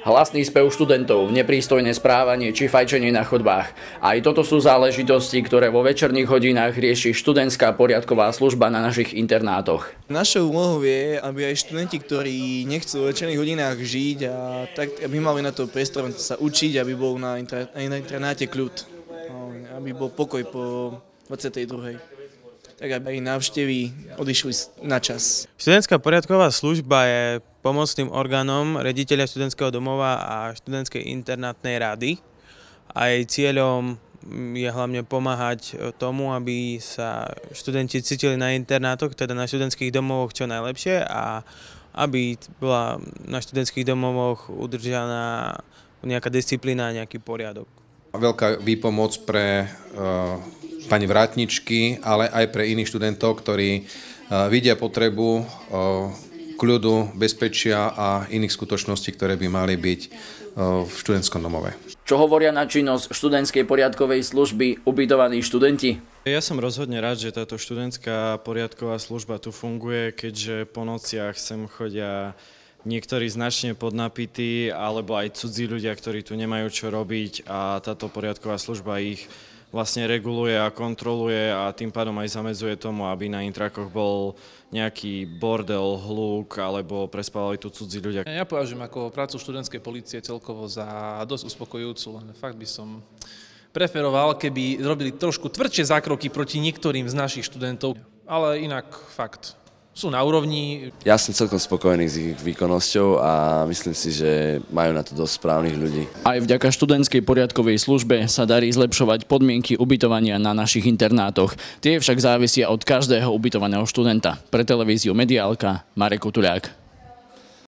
Hlasný spev študentov, neprístojné správanie či fajčenie na chodbách. Aj toto sú záležitosti, ktoré vo večerných hodinách rieši študentská poriadková služba na našich internátoch. Našou úlohou je, aby aj študenti, ktorí nechcú v večerných hodinách žiť, a tak, aby mali na to priestor sa učiť, aby bol na internáte kľud, aby bol pokoj po 22. Tak aby aj návštevy odišli na čas. Študentská poriadková služba je pomocným orgánom riaditeľa študentského domova a študentskej internátnej rady. A jej cieľom je hlavne pomáhať tomu, aby sa študenti cítili na internátoch, teda na študentských domovoch čo najlepšie a aby bola na študentských domovoch udržaná nejaká disciplína a nejaký poriadok. Veľká výpomoc pre pani vrátničky, ale aj pre iných študentov, ktorí vidia potrebu kľudu, bezpečia a iných skutočností, ktoré by mali byť v študentskom domove. Čo hovoria na činnosť študentskej poriadkovej služby ubytovaní študenti? Ja som rozhodne rád, že táto študentská poriadková služba tu funguje, keďže po nociach sem chodia niektorí značne podnapití alebo aj cudzí ľudia, ktorí tu nemajú čo robiť a táto poriadková služba ich vlastne reguluje a kontroluje a tým pádom aj zamedzuje tomu, aby na intrakoch bol nejaký bordel, hluk alebo prespávali tu cudzí ľudia. Ja považujem ako prácu študentskej polície celkovo za dosť uspokojujúcu, len fakt by som preferoval, keby robili trošku tvrdšie zákroky proti niektorým z našich študentov, ale inak fakt sú na úrovni. Ja som celkom spokojný s ich výkonnosťou a myslím si, že majú na to dosť správnych ľudí. Aj vďaka študentskej poriadkovej službe sa darí zlepšovať podmienky ubytovania na našich internátoch. Tie však závisia od každého ubytovaného študenta. Pre televíziu Mediálka Marek Kutuľák.